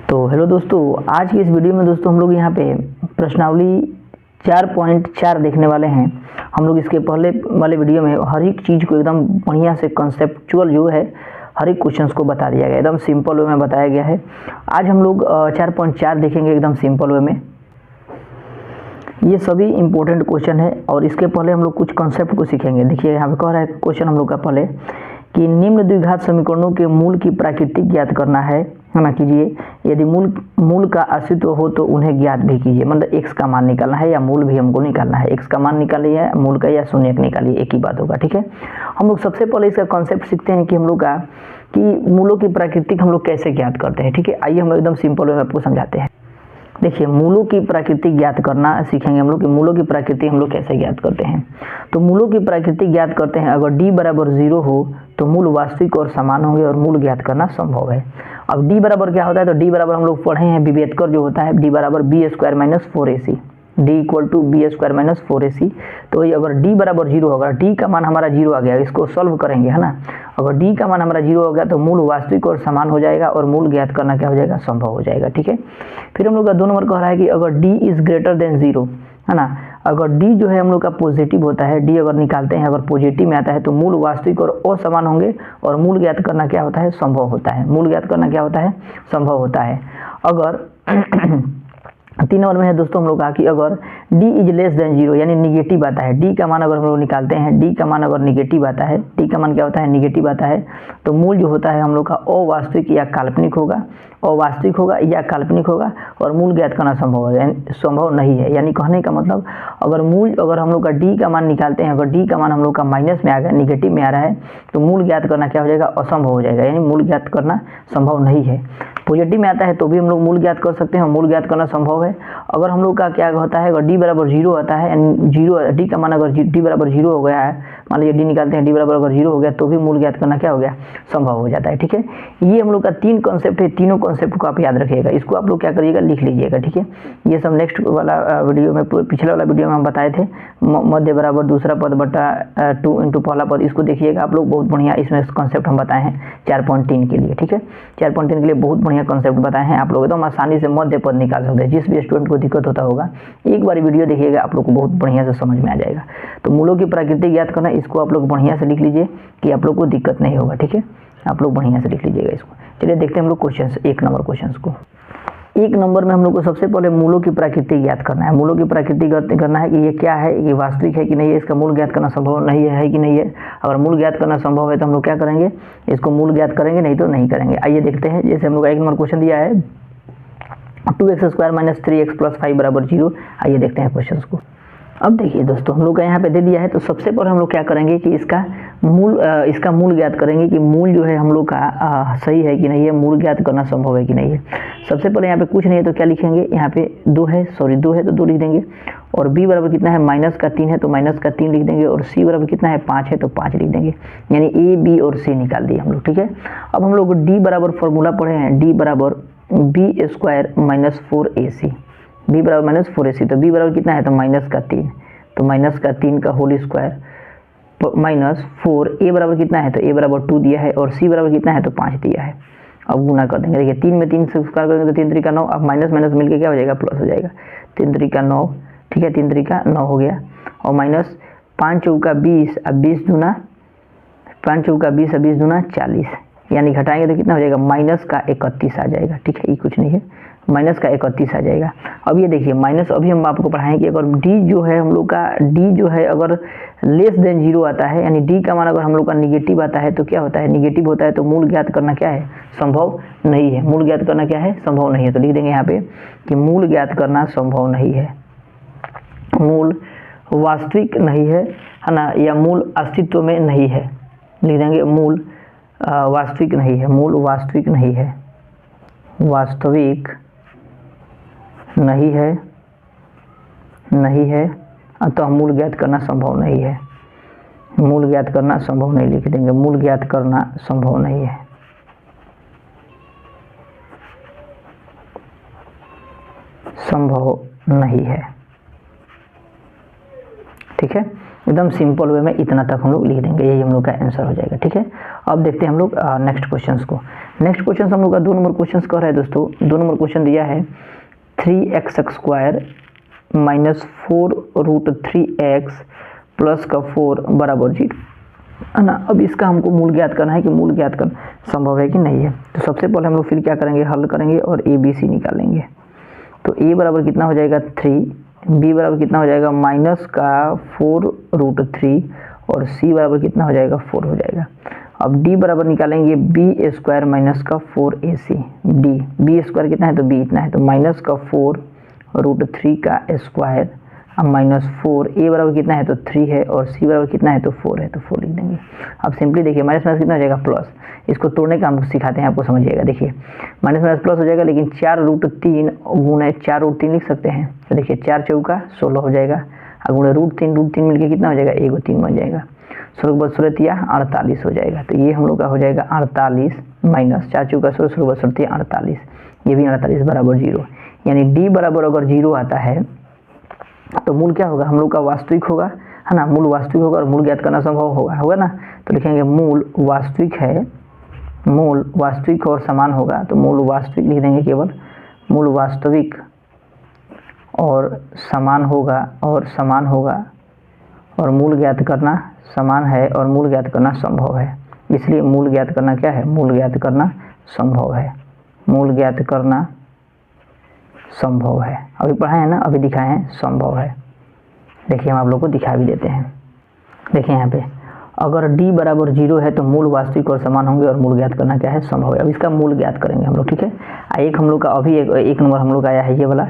तो हेलो दोस्तों, आज की इस वीडियो में दोस्तों हम लोग यहाँ पे प्रश्नावली 4.4 देखने वाले हैं। हम लोग इसके पहले वाले वीडियो में हर एक चीज़ को एकदम बढ़िया से कंसेप्चुअल जो है हर एक क्वेश्चंस को बता दिया गया, एकदम सिंपल वे में बताया गया है। आज हम लोग 4.4 देखेंगे एकदम सिंपल वे में। ये सभी इंपॉर्टेंट क्वेश्चन है और इसके पहले हम लोग कुछ कॉन्सेप्ट को सीखेंगे। देखिए यहाँ पे कह रहा है क्वेश्चन हम लोग का पहले कि निम्न द्विघात समीकरणों के मूल की प्राकृतिक ज्ञात करना है ना। कीजिए, यदि मूल का अस्तित्व हो तो उन्हें ज्ञात भी कीजिए। मतलब x का मान निकालना है या मूल भी हमको निकालना है। x का मान निकालिए, मूल का या शून्य निकालिए, एक ही बात होगा। ठीक है, हम लोग सबसे पहले इसका कॉन्सेप्ट सीखते हैं कि हम लोग का कि मूलों की प्राकृतिक हम लोग कैसे ज्ञात करते हैं। ठीक है, आइए हम लोग एकदम सिंपल वे में आपको समझाते हैं। देखिए, मूलों की प्राकृतिक ज्ञात करना सीखेंगे हम लोग कि मूलों की प्राकृति हम लोग कैसे ज्ञात करते हैं। तो मूलों की प्राकृति ज्ञात करते हैं, अगर d बराबर 0 हो तो मूल वास्तविक और समान होंगे और मूल ज्ञात करना संभव है। अब d बराबर क्या होता है, तो d बराबर हम लोग पढ़े हैं विभेदकर जो होता है, d बराबर b² - 4ac, d = b² - 4ac। तो ये अगर d बराबर 0 होगा, d का मान हमारा 0 आ गया, इसको सॉल्व करेंगे है ना। अगर d का मान हमारा 0 हो गया तो मूल वास्तविक और समान हो जाएगा और मूल ज्ञात करना क्या हो जाएगा, संभव हो जाएगा। ठीक है, फिर हम लोग का 2 नंबर कह रहा है कि अगर d इज ग्रेटर देन 0 है ना, अगर d जो है हम लोग का पॉजिटिव होता है, d अगर निकालते हैं अगर पॉजिटिव में आता है तो मूल वास्तविक और असमान होंगे और मूल ज्ञात करना क्या होता है, संभव होता है। मूल ज्ञात करना क्या होता है, संभव होता है। अगर 3 नंबर में है दोस्तों हम लोग कहा कि अगर d इज लेस देन 0 यानी निगेटिव आता है, d का मान अगर हम लोग निकालते हैं, d का मान अगर निगेटिव आता है, d का मान क्या होता है, निगेटिव आता है, तो मूल जो होता है हम लोग का अवास्तविक या काल्पनिक होगा, अवास्तविक होगा या काल्पनिक होगा और मूल ज्ञात करना संभव नहीं है। यानी कहने का मतलब अगर हम लोग का d का मान निकालते हैं, अगर d का मान हम लोग का माइनस में आ गया, निगेटिव में आ रहा है, तो मूल ज्ञात करना क्या हो जाएगा, असंभव हो जाएगा। यानी मूल ज्ञात करना संभव नहीं है। पॉजिटिव में आता है तो भी हम लोग मूल ज्ञात कर सकते हैं, मूल ज्ञात करना संभव है। अगर हम लोग का क्या होता है, अगर d बराबर 0 आता है, d का मान अगर d बराबर 0 हो गया है, मान लीजिए d निकालते हैं, d बराबर अगर 0 हो गया तो भी मूल ज्ञात करना क्या हो गया, संभव हो जाता है। ठीक है, ये हम लोग का 3 कॉन्सेप्ट है, तीनों कॉन्सेप्ट को आप याद रखिएगा, इसको आप लोग क्या करिएगा, लिख लीजिएगा। ठीक है, ये सब नेक्स्ट वाला वीडियो में, पिछले वाला वीडियो में हम बताए थे, मध्य बराबर दूसरा पद बटा 2 × पहला पद, इसको देखिएगा आप लोग, बहुत बढ़िया इसमें कॉन्सेप्ट हम बताए हैं 4.3 के लिए। ठीक है, 4.3 के लिए बहुत बढ़िया कॉन्सेप्ट बताए हैं आप लोग, एकदम आसानी से मध्य पद निकाल सकते हैं। जिस भी स्टूडेंट को दिक्कत होता होगा एक बार वीडियो देखिएगा, आप लोग को बहुत बढ़िया से समझ में आ जाएगा। तो मूलों की प्राकृतिक ज्ञात करना, इसको आप लोग बढ़िया से लिख लीजिए कि आप लोग को दिक्कत नहीं होगा। ठीक है, आप लोग बढ़िया से लिख लीजिएगा इसको। चलिए देखते हैं हम लोग क्वेश्चन, 1 नंबर क्वेश्चन को। 1 नंबर में हम लोग को सबसे पहले मूलों की प्राकृतिक ज्ञात करना है। मूलों की प्राकृतिक करना है कि ये क्या है, ये वास्तविक है कि नहीं है, इसका मूल ज्ञात करना संभव नहीं है कि नहीं है। अगर मूल ज्ञात करना संभव है तो हम लोग क्या करेंगे, इसको मूल ज्ञात करेंगे, नहीं तो नहीं करेंगे। आइए देखते हैं, जैसे हम लोग 1 नंबर क्वेश्चन दिया है 2x² - 3x + 5 = 0। आइए देखते हैं क्वेश्चन को। अब देखिए दोस्तों, हम लोग का यहाँ पे दे दिया है, तो सबसे पहले हम लोग क्या करेंगे कि इसका मूल ज्ञात करेंगे कि मूल जो है हम लोग का सही है कि नहीं है, मूल ज्ञात करना संभव है कि नहीं है। सबसे पहले यहाँ पे कुछ नहीं है तो क्या लिखेंगे, यहाँ पे 2 है तो 2 लिख देंगे, और b बराबर कितना है, -3 है तो -3 लिख देंगे, और c बराबर कितना है, 5 है तो 5 लिख देंगे। यानी a, b और c निकाल दिए हम लोग। ठीक है, अब हम लोग d बराबर फॉर्मूला पढ़े हैं, d बराबर b² - 4ac, b बराबर -4ac, तो b बराबर कितना है, तो -3, तो -3 का होल स्क्वायर -4, a बराबर कितना है, तो a बराबर 2 दिया है, और c बराबर कितना है, तो 5 दिया है। अब गुना कर देंगे, देखिए 3 में 3 से स्क्वायर करेंगे तो 3 3 का 9, अब माइनस माइनस मिलके क्या हो जाएगा, प्लस हो जाएगा, 3 3 का 9। ठीक है, 3 3 का 9 हो गया, और माइनस 5 चौका 20, अब 20 दूना 5 चौका 20, अब 20 दूना 40, यानी घटाएंगे तो कितना हो जाएगा, -31 आ जाएगा। ठीक है, ये कुछ नहीं है, -31 आ जाएगा। अब ये देखिए माइनस, अभी हम आपको पढ़ाएं कि अगर d जो है हम लोग का, d जो है अगर लेस देन 0 आता है, यानी d का मान अगर हम लोग का निगेटिव आता है तो क्या होता है, निगेटिव होता है तो मूल ज्ञात करना क्या है, संभव नहीं है। मूल ज्ञात करना क्या है, संभव नहीं है। तो लिख देंगे यहाँ पे कि मूल ज्ञात करना संभव नहीं है, मूल वास्तविक नहीं है ना, या मूल अस्तित्व में नहीं है। लिख देंगे मूल वास्तविक नहीं है, मूल वास्तविक नहीं है, वास्तविक नहीं है, अतः मूल ज्ञात करना संभव नहीं है। मूल ज्ञात करना संभव नहीं लिख देंगे, मूल ज्ञात करना संभव नहीं है। संभव नहीं है। ठीक है, एकदम सिंपल वे में इतना तक हम लोग लिख देंगे, यही हम लोग का आंसर हो जाएगा। ठीक है, अब देखते हैं हम लोग नेक्स्ट क्वेश्चन को। नेक्स्ट क्वेश्चन हम लोग का 2 नंबर क्वेश्चन कह रहा है दोस्तों। 2 नंबर क्वेश्चन दिया है 3x² माइनस 4√3x प्लस का 4 बराबर 0 है ना। अब इसका हमको मूल ज्ञात करना है कि मूल ज्ञात करना संभव है कि नहीं है। तो सबसे पहले हम लोग फिर क्या करेंगे, हल करेंगे और ABC निकालेंगे। तो A बराबर कितना हो जाएगा 3, B बराबर कितना हो जाएगा माइनस का 4√3 और C बराबर कितना हो जाएगा 4 हो जाएगा। अब D बराबर निकालेंगे B² माइनस का 4AC। B स्क्वायर कितना है तो B इतना है, तो माइनस का 4√3 का स्क्वायर अब माइनस 4। A बराबर कितना है तो 3 है और C बराबर कितना है तो 4 है, तो 4 लिख देंगे। अब सिंपली देखिए माइनस माइनस कितना हो जाएगा प्लस, इसको तोड़ने का हम सिखाते हैं आपको, समझिएगा। देखिए माइनस माइनस प्लस हो जाएगा, लेकिन 4√3 गुणे 4√3 लिख सकते हैं। तो देखिए 4 चौका 16 हो जाएगा और गुणे √3 मिलकर कितना हो जाएगा 1 3 बन जाएगा। 16 16 48 हो जाएगा। तो ये हम लोग का हो जाएगा 48 माइनस 4 चौका 16 16 48, ये भी 48 बराबर 0। यानी D बराबर अगर 0 आता है तो मूल क्या होगा, हम लोग का वास्तविक होगा, है ना। मूल वास्तविक होगा और मूल ज्ञात करना संभव होगा ना। तो लिखेंगे मूल वास्तविक है, मूल वास्तविक और समान होगा, तो मूल वास्तविक लिख देंगे केवल, मूल वास्तविक और समान होगा और मूल ज्ञात करना समान है और मूल ज्ञात करना संभव है। इसलिए मूल ज्ञात करना क्या है, मूल ज्ञात करना संभव है, मूल ज्ञात करना संभव है। अभी पढ़ाए हैं ना, अभी दिखाए हैं संभव है। देखिए हम आप लोग को दिखा भी देते हैं। देखिए यहाँ पे अगर D बराबर 0 है तो मूल वास्तविक और समान होंगे और मूल ज्ञात करना क्या है संभव है। अब इसका मूल ज्ञात करेंगे हम लोग। ठीक है, एक हम लोग का अभी एक नंबर हम लोग आया है ये वाला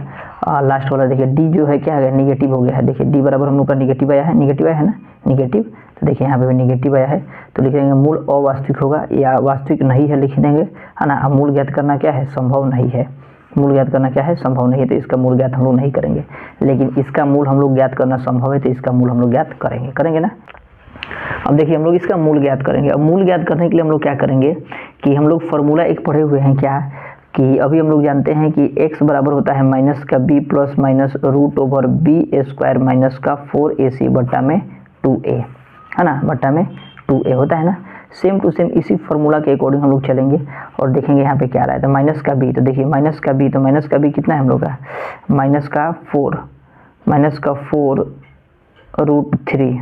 लास्ट वाला। देखिए D जो है क्या है निगेटिव हो गया है। देखिए D बराबर हम लोग का निगेटिव आया है, निगेटिव आया है ना, निगेटिव। तो देखिए यहाँ पे भी निगेटिव आया है, तो लिख देंगे मूल अवास्तविक होगा या वास्तविक नहीं है लिख देंगे, है ना। अब मूल ज्ञात करना क्या है संभव नहीं है, मूल ज्ञात करना क्या है संभव नहीं है, तो इसका मूल ज्ञात हम लोग नहीं करेंगे। लेकिन इसका मूल हम लोग ज्ञात करना संभव है, तो इसका मूल हम लोग ज्ञात करेंगे ना। अब देखिए हम लोग इसका मूल ज्ञात करेंगे। अब मूल ज्ञात करने के लिए हम लोग क्या करेंगे कि हम लोग फॉर्मूला एक पढ़े हुए हैं क्या, कि अभी हम लोग जानते हैं कि x बराबर होता है माइनस का b plus minus √b² minus का 4ac बट्टा में 2a, है ना, बट्टा में 2a होता है ना। सेम टू सेम इसी फॉर्मूला के अकॉर्डिंग हम लोग चलेंगे और देखेंगे यहाँ पे क्या आ रहा है। तो माइनस का b, तो देखिए माइनस का b, तो माइनस का b कितना है हम लोग का माइनस का 4√3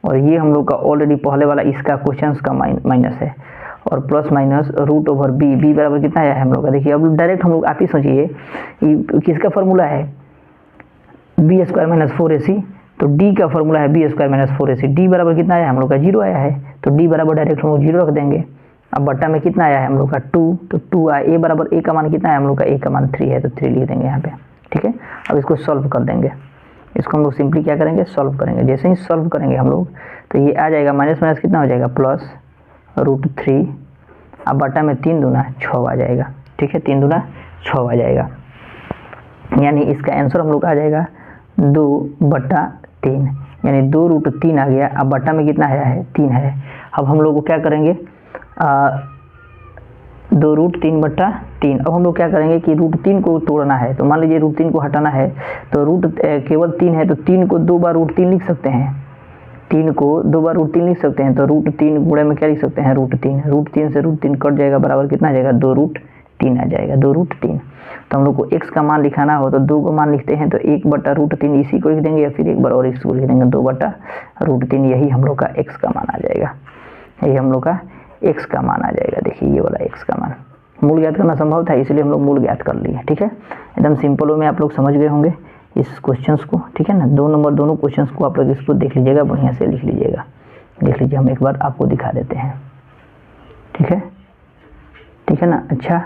और ये हम लोग का ऑलरेडी पहले वाला इसका क्वेश्चन का माइनस है और प्लस माइनस √b बराबर कितना आया है हम लोग का। देखिए अब डायरेक्ट हम लोग आप ही सोचिए किसका फॉर्मूला है b² माइनस 4ac, तो d का फॉर्मूला है b² माइनस 4ac। d बराबर कितना आया है हम लोग का 0 आया है, तो d बराबर डायरेक्ट हम लोग 0 रख देंगे। अब बट्टा में कितना आया है हम लोग का 2, तो 2 आया। a बराबर a का मान कितना है हम लोग का, a का मान 3 है, तो 3 लिख देंगे यहाँ पे। ठीक है, अब इसको सॉल्व कर देंगे। इसको हम लोग सिंपली क्या करेंगे सॉल्व करेंगे। जैसे ही सॉल्व करेंगे हम लोग तो ये आ जाएगा माइनस माइनस कितना हो जाएगा प्लस √3, अब बट्टा में 3 दूना 6 आ जाएगा। ठीक है, 3 दूना 6 आ जाएगा, यानी इसका आंसर हम लोग आ जाएगा 2/3, यानी 2√3 आ गया। अब बट्टा में कितना आया है 3 है। अब हम लोग को क्या करेंगे 2√3/3। अब हम लोग क्या करेंगे कि √3 को तोड़ना है, तो मान लीजिए √3 को हटाना है, तो केवल 3 है, तो 3 को 2 बार √3 लिख सकते हैं, 3 को 2 बार √3 लिख सकते हैं। तो √3 गुणे में क्या लिख सकते हैं √3 से √3 कट जाएगा, बराबर कितना आ जाएगा 2√3 आ जाएगा, 2√3। तो हम लोग को x का मान लिखाना हो तो 2 को मान लिखते हैं, तो 1/√3 इसी को लिख देंगे या फिर एक बार और इसको लिख देंगे 2/√3, यही हम लोग का x का मान आ जाएगा, यही हम लोग का x का मान आ जाएगा। देखिए ये वाला x का मान मूल ज्ञात करना संभव था, इसलिए हम लोग मूल ज्ञात कर लिए। ठीक है, एकदम सिंपल वे में आप लोग समझ गए होंगे इस क्वेश्चंस को। ठीक है ना, 2 नंबर दोनों क्वेश्चंस को आप लोग इसको देख लीजिएगा, बढ़िया से लिख लीजिएगा। देख लीजिए हम एक बार आपको दिखा देते हैं। ठीक है ना, अच्छा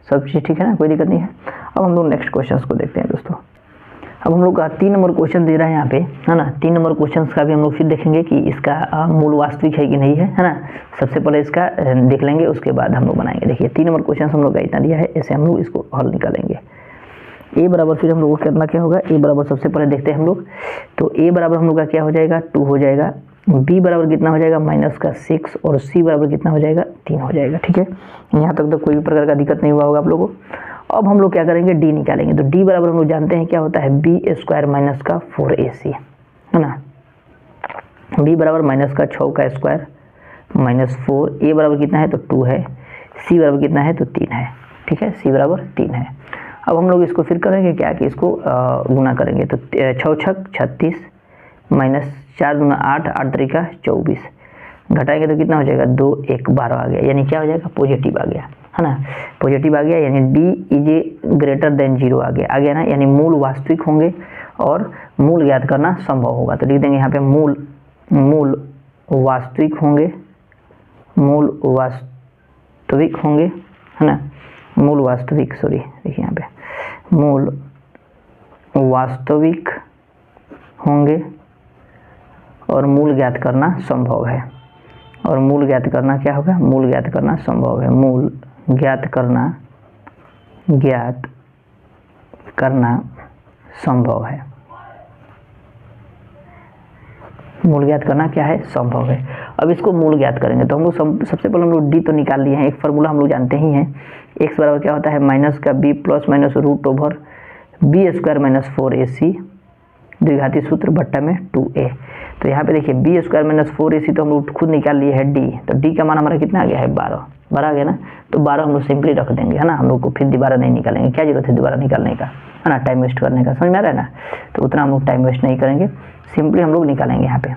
सब चीज़ ठीक है ना, कोई दिक्कत नहीं है। अब हम लोग नेक्स्ट क्वेश्चंस को देखते हैं दोस्तों। अब हम लोग का 3 नंबर क्वेश्चन दे रहा है यहाँ पे, है ना। 3 नंबर क्वेश्चन का भी हम लोग फिर देखेंगे कि इसका मूल वास्तविक है कि नहीं है, है ना। सबसे पहले इसका देख लेंगे, उसके बाद हम लोग बनाएंगे। देखिए 3 नंबर क्वेश्चन हम लोग का इतना दिया है, ऐसे हम लोग इसको हल निकालेंगे। a बराबर फिर हम लोग को करना क्या होगा, a बराबर सबसे पहले देखते हैं हम लोग, तो a बराबर हम लोग का क्या हो जाएगा 2 हो जाएगा, b बराबर कितना हो जाएगा माइनस का 6 और c बराबर कितना हो जाएगा 3 हो जाएगा। ठीक है, यहाँ तक तो कोई भी प्रकार का दिक्कत नहीं हुआ होगा आप लोगों को। अब हम लोग क्या करेंगे d निकालेंगे, तो d बराबर हम लोग जानते हैं क्या होता है b² माइनस का 4ac, है ना। b बराबर माइनस का 6 का स्क्वायर माइनस 4, a बराबर कितना है तो 2 है, c बराबर कितना है तो 3 है, ठीक है, c बराबर 3 है। अब हम लोग इसको फिर करेंगे क्या कि इसको गुना करेंगे, तो 6 छक 36 माइनस 4 दूना 8, 8 तरीका 24, घटाएंगे तो कितना हो जाएगा 2 1 12 आ गया, यानी क्या हो जाएगा पॉजिटिव आ गया, है ना, पॉजिटिव आ गया, यानी d is a greater than 0 आ गया ना, यानी मूल वास्तविक होंगे और मूल ज्ञात करना संभव होगा। तो लिख देंगे यहाँ पे मूल वास्तविक होंगे, मूल वास्तविक होंगे, है ना, मूल वास्तविक, सॉरी देखिए यहाँ पे मूल वास्तविक होंगे और मूल ज्ञात करना संभव है, और मूल ज्ञात करना क्या होगा, मूल ज्ञात करना संभव है, मूल ज्ञात करना संभव है, मूल ज्ञात करना क्या है संभव है। अब इसको मूल ज्ञात करेंगे तो हम लोग सबसे पहले हम लोग डी तो निकाल लिए हैं, एक फार्मूला हम लोग जानते ही हैं, x बराबर क्या होता है माइनस का b plus minus root over b square minus 4ac द्विघाती सूत्र बट्टा में 2a। तो यहाँ पे देखिए बी स्क्वायर माइनस 4ac तो हम लोग खुद निकाल लिए है d, तो d का मान हमारा कितना आ गया है 12 आ गया ना, तो 12 हम लोग सिंपली रख देंगे, है ना, हम लोग को फिर दोबारा नहीं निकालेंगे, क्या जरूरत है दोबारा निकालने का, है ना, टाइम वेस्ट करने का, समझ में आ रहा है ना, तो उतना हम लोग टाइम वेस्ट नहीं करेंगे, सिंपली हम लोग निकालेंगे यहाँ पे,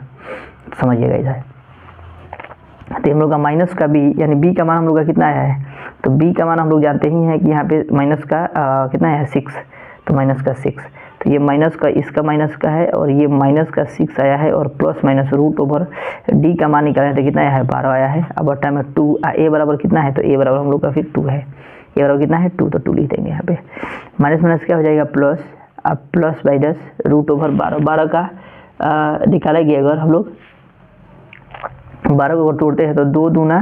समझिएगा इधर। तो हम लोग का माइनस का b यानी b का मान हम लोग का कितना आया है, तो b का मान हम लोग जानते ही हैं कि यहाँ पे माइनस का कितना है 6, तो माइनस का 6, तो ये माइनस का इसका माइनस का है और ये माइनस का 6 आया है, और plus minus root over d का मान निकालें तो कितना आया है 12 आया है। अब बट्टा में 2, a बराबर कितना है, तो a बराबर हम लोग का फिर 2 है, a बराबर कितना है 2, तो 2 लिख देंगे यहाँ पे, माइनस माइनस क्या हो जाएगा प्लस, अब प्लस बाई 10 रूट ओवर 12 का निकालेंगे अगर हम लोग 12 को तोड़ते हैं तो 2 दूना,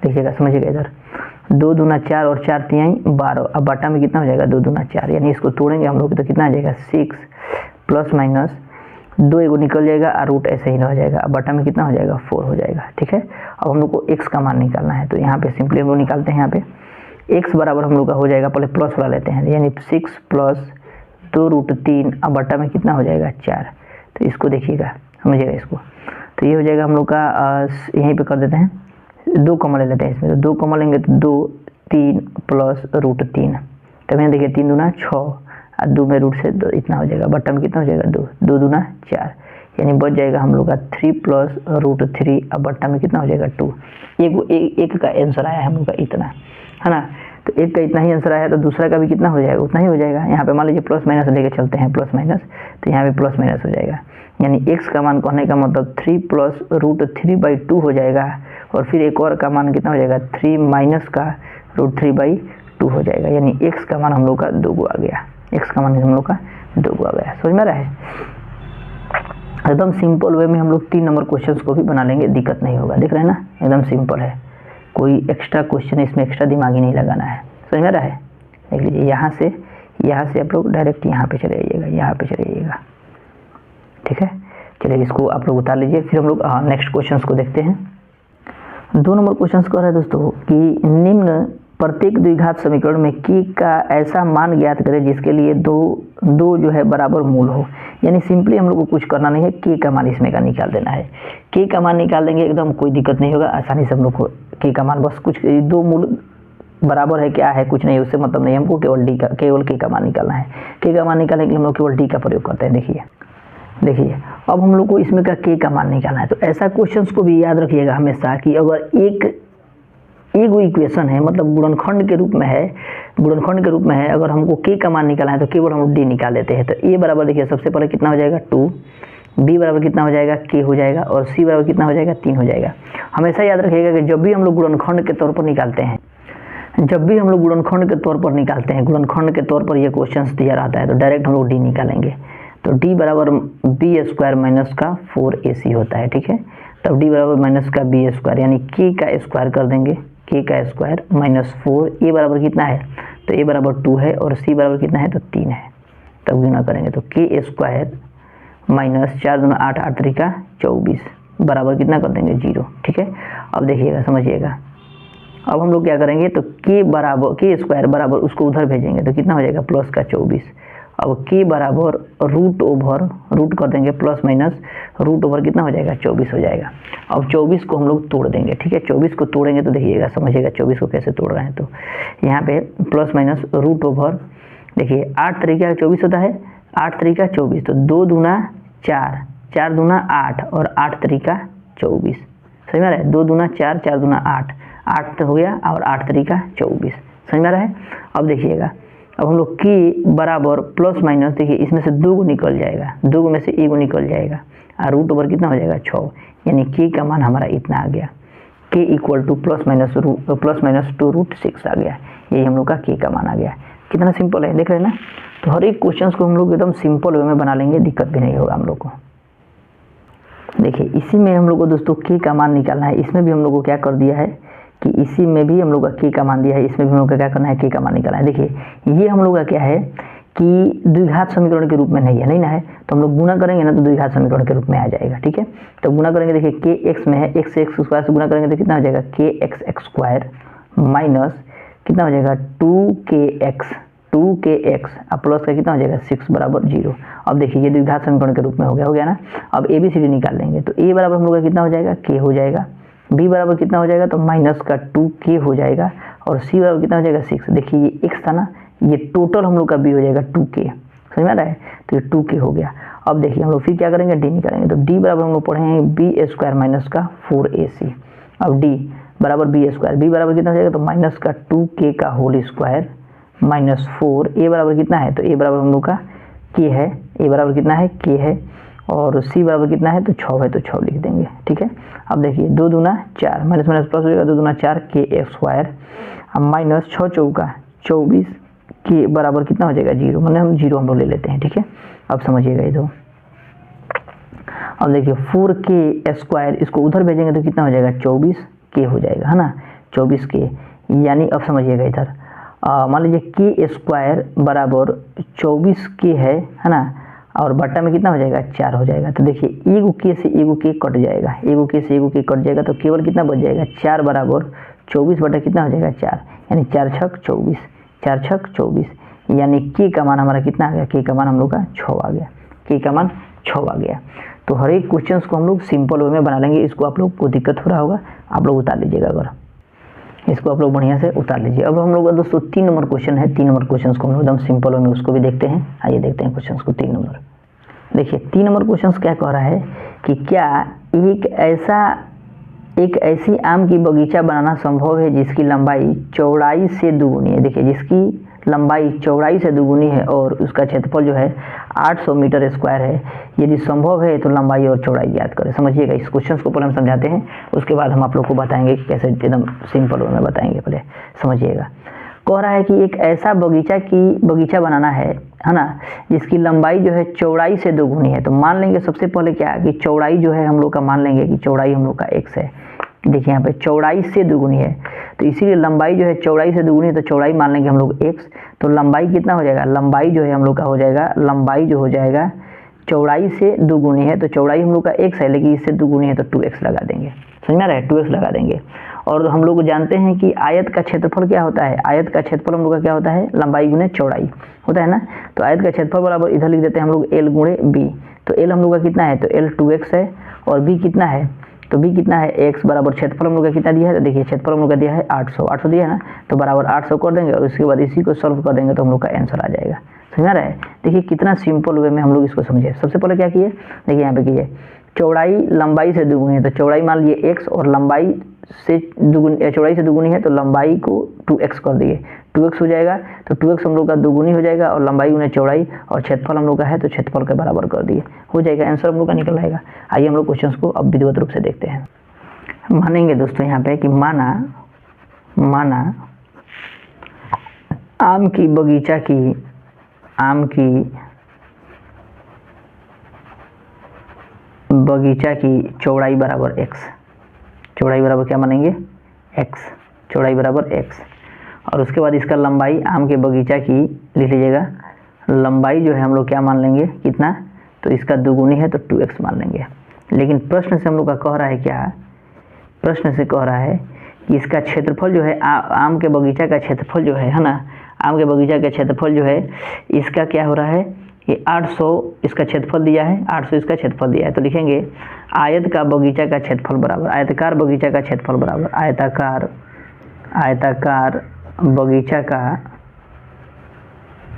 देखिएगा समझिएगा इधर, 2 दूना 4 और 4 तिहाई 12, अब बटा में कितना हो जाएगा 2 दूना 4, यानी इसको तोड़ेंगे हम लोग तो कितना आ जाएगा 6 प्लस माइनस 2 एगो निकल जाएगा और रूट ऐसे ही रह जाएगा, अब बटा में कितना हो जाएगा 4 हो जाएगा, ठीक है। अब हम लोग को x का मान निकालना है, तो यहाँ पे सिंपली हम लोग निकालते हैं, यहाँ पे x बराबर हम लोग का हो जाएगा, पहले प्लस वाला लेते हैं, यानी 6 प्लस 2 रूट 3, अब बटा में कितना हो जाएगा 4, तो इसको देखिएगा समझिएगा इसको, तो ये हो जाएगा हम लोग का यहीं पे कर देते हैं, 2 कॉमन ले लेते हैं इसमें, तो 2 कॉमन लेंगे तो 2 3 प्लस रूट 3, तो मैंने देखिए 3 दूना 6 और 2 में रूट से 2 इतना हो जाएगा, बट्टा में कितना हो जाएगा 2 दूना 4, यानी बच जाएगा हम लोग का 3 प्लस रूट 3, अब बट्टा में कितना हो जाएगा 2, एक का आंसर आया है हम लोग का इतना, है ना, तो एक का इतना ही आंसर आया, तो दूसरा का भी कितना हो जाएगा उतना ही हो जाएगा। यहाँ पे मान लीजिए प्लस माइनस लेके चलते हैं, प्लस माइनस, तो यहाँ पे प्लस माइनस हो जाएगा, यानी x का मान कहने का मतलब 3 प्लस रूट 3/2 हो जाएगा, और फिर एक और का मान कितना हो जाएगा 3 माइनस का रूट 3/2 हो जाएगा, यानी x का मान हम लोग का 2 आ गया, x का मान हम लोग का 2 आ गया, समझ में आ रहा है। एकदम सिंपल वे में हम लोग 3 नंबर क्वेश्चन को भी बना लेंगे, दिक्कत नहीं होगा, देख रहे हैं ना, एकदम सिंपल है, कोई एक्स्ट्रा क्वेश्चन इसमें एक्स्ट्रा दिमाग ही नहीं लगाना है, समझ में आ रहा है। देख लीजिए यहाँ से आप लोग डायरेक्ट यहाँ पे चले जाइएगा, यहाँ पे चले जाइएगा, ठीक है। चलिए इसको आप लोग उतार लीजिए, फिर हम लोग नेक्स्ट क्वेश्चंस को देखते हैं। 2 नंबर क्वेश्चन कह रहा है दोस्तों कि निम्न प्रत्येक द्विघात समीकरण में k का ऐसा मान ज्ञात करें जिसके लिए दो जो है बराबर मूल हो, यानी सिंपली हम लोग को कुछ करना नहीं है, k का मान इसमें का निकाल देना है, k का मान निकाल देंगे, एकदम कोई दिक्कत नहीं होगा, आसानी से हम लोग को k का मान, बस कुछ 2 मूल बराबर है क्या है कुछ नहीं, उससे मतलब नहीं, हमको केवल k का मान निकालना है। k का मान निकालने के लिए हम लोग केवल d का प्रयोग करते हैं। देखिए अब हम लोग को इसमें का k का मान निकालना है, तो ऐसा क्वेश्चंस को भी याद रखिएगा हमेशा कि अगर एक इक्वेशन है, मतलब गुणनखंड के रूप में है, अगर हमको k का मान निकालना है तो केवल हम लोग d निकाल लेते हैं। तो a बराबर देखिए सबसे पहले कितना हो जाएगा 2, b बराबर कितना हो जाएगा k हो जाएगा, और c बराबर कितना हो जाएगा 3 हो जाएगा। हमेशा याद रखिएगा कि जब भी हम लोग गुणनखंड के तौर पर निकालते हैं, गुणनखंड के तौर पर ये क्वेश्चन दिया रहता है, तो डायरेक्ट हम लोग d निकालेंगे, तो d बराबर बी स्क्वायर माइनस का 4ac होता है, ठीक है। तब d बराबर माइनस का बी स्क्वायर, यानी k का स्क्वायर कर देंगे, k का स्क्वायर माइनस 4, a बराबर कितना है, तो a बराबर 2 है, और c बराबर कितना है तो 3 है, तब गुना करेंगे तो k स्क्वायर माइनस 4 दूना 8, 8 तरीका 24 बराबर कितना कर देंगे 0, ठीक है। अब देखिएगा समझिएगा, अब हम लोग क्या करेंगे, तो k स्क्वायर बराबर उसको उधर भेजेंगे तो कितना हो जाएगा प्लस का 24, अब k बराबर रूट ओवर रूट कर देंगे प्लस माइनस रूट ओवर कितना हो जाएगा 24 हो जाएगा। अब 24 को हम लोग तोड़ देंगे, ठीक है। 24 को तोड़ेंगे तो देखिएगा, समझिएगा 24 को कैसे तोड़ रहे हैं। तो यहाँ पे प्लस माइनस रूट ओवर, देखिए 8 तरीका 24 होता है, 8 तरीका 24, तो 2 दूना 4, 4 दूना 8 और 8 तरीका 24, समझ में आ रहा है। 2 दूना 4, 4 दूना 8, 8 तो हो गया और 8 तरीका 24, समझ में आ रहा है। अब देखिएगा, अब हम लोग k बराबर प्लस माइनस, देखिए इसमें से 2 को निकल जाएगा, 2 में से 1 को निकल जाएगा और रूट ओवर कितना हो जाएगा 6, यानी k का मान हमारा इतना आ गया। k equal two plus minus 2√6 आ गया, यही हम लोग का k का मान आ गया। कितना सिंपल है, देख रहे हैं ना। तो हर एक क्वेश्चन को हम लोग एकदम सिंपल वे में बना लेंगे, दिक्कत भी नहीं होगा हम लोग को। देखिए इसी में हम लोग को दोस्तों k का मान निकालना है। इसमें भी हम लोग को क्या कर दिया है कि इसी में भी हम लोग का k का मान दिया है, इसमें भी हम लोग का क्या करना है k का मान निकालना है। देखिए ये हम लोग का क्या है कि द्विघात समीकरण के रूप में नहीं है, नहीं ना है, तो हम लोग गुना करेंगे ना तो द्विघात समीकरण के रूप में आ जाएगा, ठीक है। तो गुना करेंगे, देखिए k x में है, x से x स्क्वायर से गुना करेंगे तो कितना हो जाएगा kx स्क्वायर माइनस कितना हो जाएगा 2kx और प्लस का कितना हो जाएगा 6 बराबर 0। अब देखिए ये द्विघात समीकरण के रूप में हो गया ना। अब ABCD निकाल लेंगे तो a बराबर हम लोग का कितना हो जाएगा k हो जाएगा, b बराबर कितना हो जाएगा तो माइनस का 2k हो जाएगा और c बराबर कितना हो जाएगा 6। देखिए ये x था ना, ये टोटल हम लोग का b हो जाएगा 2k, समझ में आ रहा है। तो ये 2k हो गया। अब देखिए हम लोग फिर क्या करेंगे d निकालेंगे, तो d बराबर हम लोग पढ़ेंगे b स्क्वायर माइनस का 4ac। अब d बराबर b स्क्वायर, b बराबर कितना हो जाएगा तो माइनस का 2k का होल स्क्वायर माइनस 4, a बराबर कितना है तो a बराबर हम लोग का k है, a बराबर कितना है k है और c बराबर कितना है तो 6 है, तो 6 लिख देंगे, ठीक है। अब देखिए 2 दूना 4 माइनस माइनस प्लस हो जाएगा, 2 दूना 4 k स्क्वायर माइनस 6 चौका 24 k बराबर कितना हो जाएगा 0, मतलब हम 0 हम लोग ले लेते हैं, ठीक है। अब समझिएगा ये तो। अब देखिए 4k स्क्वायर, इसको उधर भेजेंगे तो कितना हो जाएगा 24k हो जाएगा, है ना, 24k। यानी अब समझिएगा इधर मान लीजिए k स्क्वायर बराबर 24k है ना, और बट्टा में कितना हो जाएगा 4 हो जाएगा। तो देखिए एगो k से एगो k कट जाएगा, एगो k से एगो k कट जाएगा, तो केवल कितना बच जाएगा 4 बराबर 24 बटा कितना हो जाएगा 4, यानी 4 छक 24, 4 छक 24, यानी k का मान हमारा कितना आ गया, k का मान हम लोग का 6 आ गया, k का मान 6 आ गया। तो हर एक क्वेश्चन को हम लोग सिंपल वे में बना लेंगे। इसको आप लोग को दिक्कत हो रहा होगा, आप लोग उतार लीजिएगा, अगर इसको आप लोग बढ़िया से उतार लीजिए। अब हम लोग का दोस्तों 3 नंबर क्वेश्चन है, 3 नंबर क्वेश्चन को हम लोग एकदम सिंपल वे में उसको भी देखते हैं। आइए देखते हैं क्वेश्चन को 3 नंबर। देखिए 3 नंबर क्वेश्चन क्या कह रहा है कि क्या एक ऐसी आम की बगीचा बनाना संभव है जिसकी लंबाई चौड़ाई से दुगुनी है। देखिए जिसकी लंबाई चौड़ाई से दुगुनी है और उसका क्षेत्रफल जो है 800 मीटर स्क्वायर है। यदि संभव है तो लंबाई और चौड़ाई ज्ञात करें। समझिएगा, इस क्वेश्चन को पहले हम समझाते हैं, उसके बाद हम आप लोग को बताएंगे कि कैसे एकदम सिंपल वे में बताएंगे। पहले समझिएगा, कह रहा है कि एक ऐसा बगीचा बनाना है ना, जिसकी लंबाई जो है चौड़ाई से दोगुनी है। तो मान लेंगे सबसे पहले क्या कि चौड़ाई जो है हम लोग का, मान लेंगे कि चौड़ाई हम लोग का x है। देखिए यहाँ पे चौड़ाई से दुगुनी है, तो इसीलिए लंबाई जो है चौड़ाई से दुगुनी है, तो चौड़ाई मान लेंगे हम लोग x। तो लंबाई कितना हो जाएगा, लंबाई जो है हम लोग का हो जाएगा, लंबाई जो हो जाएगा चौड़ाई से दुगुनी है, तो चौड़ाई हम लोग का x है, लेकिन इससे दुगुनी है तो 2x लगा देंगे, समझ में आ रहा है, 2x लगा देंगे। और हम लोग जानते हैं कि आयत का क्षेत्रफल क्या होता है, आयत का क्षेत्रफल हम लोग का क्या होता है, लंबाई गुने चौड़ाई होता है ना। तो आयत का क्षेत्रफल बराबर इधर लिख देते हैं हम लोग l गुणे b। तो l हम लोग का कितना है तो l 2x है और b कितना है तो b कितना है x बराबर क्षेत्रफल हम लोग का कितना दिया है, तो देखिए क्षेत्रफल हम लोग का दिया है 800 दिया है ना, तो बराबर 800 कर देंगे और उसके बाद इसी को सॉल्व कर देंगे तो हम लोग का आंसर आ जाएगा। समझ आ रहा है। देखिए कितना सिंपल वे में हम लोग इसको समझे। सबसे पहले क्या किए, देखिए यहाँ पे किए चौड़ाई लंबाई से दुगुनी है, तो चौड़ाई मान लिए x और लंबाई से दुगुनी, चौड़ाई से दुगुनी है तो लंबाई को 2x कर दिए, 2x हो जाएगा। तो 2x हम लोग का दुगुनी हो जाएगा और लंबाई गुने चौड़ाई और क्षेत्रफल हम लोग का है तो क्षेत्रफल के बराबर कर दिए, हो जाएगा, आंसर हम लोग का निकल आएगा। आइए हम लोग क्वेश्चन को अब विधिवत रूप से देखते हैं। मानेंगे दोस्तों यहाँ पे कि माना आम की बगीचा की चौड़ाई बराबर x, चौड़ाई बराबर क्या मानेंगे x, चौड़ाई बराबर x। और उसके बाद इसका लंबाई आम के बगीचा की लिख लीजिएगा, लंबाई जो है हम लोग क्या मान लेंगे कितना, तो इसका दुगुनी है तो 2x मान लेंगे। लेकिन प्रश्न से हम लोग का कह रहा है क्या, प्रश्न से कह रहा है कि इसका क्षेत्रफल जो है आम के बगीचा का क्षेत्रफल जो है ना, आम के बगीचा का क्षेत्रफल जो है इसका क्या हो रहा है, ये 800 इसका क्षेत्रफल दिया है, 800 इसका क्षेत्रफल दिया है। तो लिखेंगे आयत का बगीचा का क्षेत्रफल बराबर, आयताकार बगीचा का क्षेत्रफल बराबर आयताकार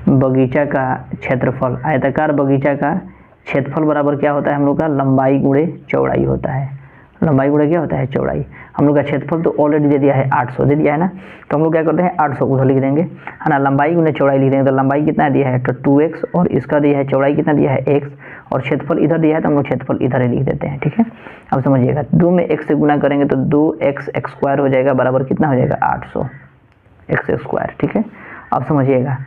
बगीचा का क्षेत्रफल, आयताकार बगीचा का क्षेत्रफल बराबर क्या होता है हम लोग का, लंबाई गुणे चौड़ाई होता है। लंबाई गुणे क्या होता है, चौड़ाई। हम लोग का क्षेत्रफल तो ऑलरेडी दे दिया है 800 दे दिया है ना, तो हम लोग क्या करते हैं 800 उधर लिख देंगे है ना, लंबाई गुणे चौड़ाई लिख देंगे। तो लंबाई कितना दिया है, तो 2x, और इसका दिया है चौड़ाई कितना दिया है x, और क्षेत्रफल इधर दिया है तो हम लोग क्षेत्रफल इधर ही लिख देते हैं। ठीक है, अब समझिएगा 2 में x से गुना करेंगे तो 2x स्क्वायर हो जाएगा, बराबर कितना हो जाएगा 800 x स्क्वायर। ठीक है, अब समझिएगा,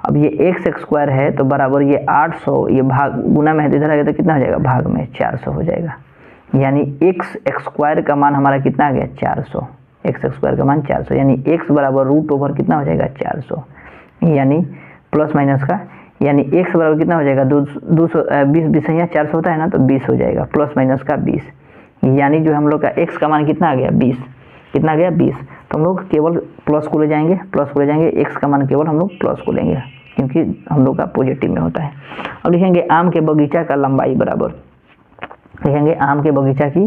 अब ये x स्क्वायर है तो बराबर ये 800, ये भाग गुना में है तो इधर आ गया तो कितना हो जाएगा, भाग में 400 हो जाएगा। यानी x स्क्वायर का मान हमारा कितना आ गया, 400, x स्क्वायर का मान 400, यानी x बराबर रूट ओवर कितना हो जाएगा 400, यानी प्लस माइनस का, यानी x बराबर कितना हो जाएगा 220, 20 यहाँ 400 होता है ना, तो 20 हो जाएगा, प्लस माइनस का 20, यानी जो हम लोग का x का मान कितना आ गया 20, कितना आ गया 20। तो हम लोग केवल प्लस को ले जाएंगे, x का मान केवल हम लोग प्लस को लेंगे क्योंकि हम लोग का पॉजिटिव में होता है। अब लिखेंगे आम के बगीचा का लंबाई बराबर, लिखेंगे आम के बगीचा की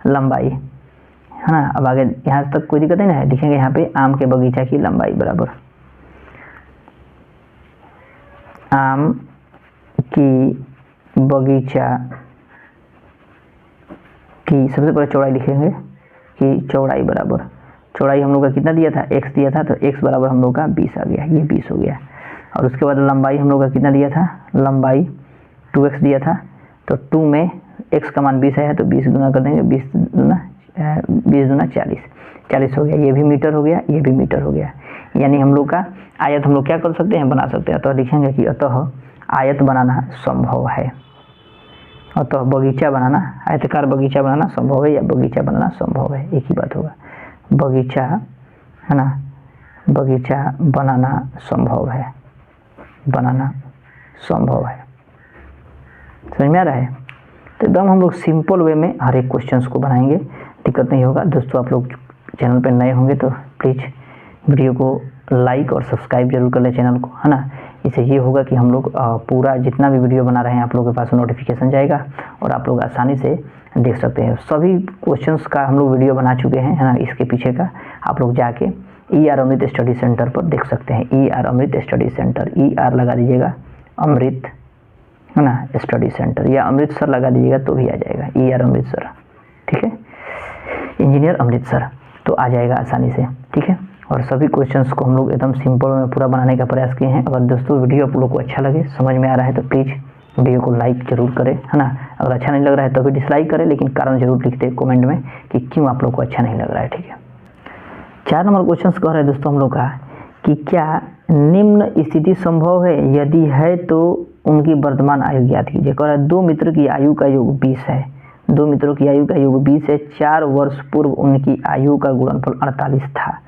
लंबाई है ना। अब आगे यहाँ तक कोई दिक्कत नहीं ना है, लिखेंगे यहाँ पे आम के बगीचा की लंबाई बराबर आम की बगीचा की, सबसे पहले चौड़ाई लिखेंगे कि चौड़ाई बराबर, चौड़ाई हम लोग का कितना दिया था, x दिया था, तो x बराबर हम लोग का 20 आ गया, ये 20 हो गया। और उसके बाद लंबाई हम लोग का कितना दिया था, लंबाई 2x दिया था, तो 2 में x का मान 20 आया तो 20 गुना कर देंगे, 20 दूना 40 हो गया, ये भी मीटर हो गया, ये भी मीटर हो गया। यानी हम लोग का आयत हम लोग क्या कर सकते हैं, बना सकते हैं। तो लिखेंगे कि अतः आयत बनाना संभव है, अतः बगीचा बनाना, आयताकार बगीचा बनाना संभव है, या बगीचा बनाना संभव है, एक ही बात होगा, बगीचा है ना, बगीचा बनाना संभव है, बनाना संभव है। समझ में आ रहा है। तो एकदम हम लोग सिंपल वे में हर एक क्वेश्चंस को बनाएंगे, दिक्कत नहीं होगा। दोस्तों आप लोग चैनल पर नए होंगे तो प्लीज़ वीडियो को लाइक और सब्सक्राइब जरूर कर ले चैनल को, है ना। इससे ये होगा कि हम लोग पूरा जितना भी वीडियो बना रहे हैं आप लोगों के पास नोटिफिकेशन जाएगा और आप लोग आसानी से देख सकते हैं। सभी क्वेश्चंस का हम लोग वीडियो बना चुके हैं, है ना। इसके पीछे का आप लोग जाके ER अमृत स्टडी सेंटर पर देख सकते हैं। ER अमृत स्टडी सेंटर, ER लगा दीजिएगा, अमृत है ना स्टडी सेंटर, या अमृतसर लगा दीजिएगा तो भी आ जाएगा, ER अमृतसर, ठीक है, इंजीनियर अमृतसर, तो आ जाएगा आसानी से, ठीक है। और सभी क्वेश्चंस को हम लोग एकदम सिंपल में पूरा बनाने का प्रयास किए हैं। अगर दोस्तों वीडियो आप लोग को अच्छा लगे, समझ में आ रहा है, तो प्लीज़ वीडियो को लाइक जरूर करें, है ना। अगर अच्छा नहीं लग रहा है तो भी डिसलाइक करें, लेकिन कारण जरूर लिख दें कमेंट में कि क्यों आप लोग को अच्छा नहीं लग रहा है, ठीक है। 4 नंबर क्वेश्चन कह रहे हैं दोस्तों हम लोग का कि क्या निम्न स्थिति संभव है, यदि है तो उनकी वर्तमान आयु ज्ञात कीजिए। कह रहा है 2 मित्र की आयु का योग 20 है, 2 मित्रों की आयु का योग 20 है, 4 वर्ष पूर्व उनकी आयु का गुणनफल 48 था।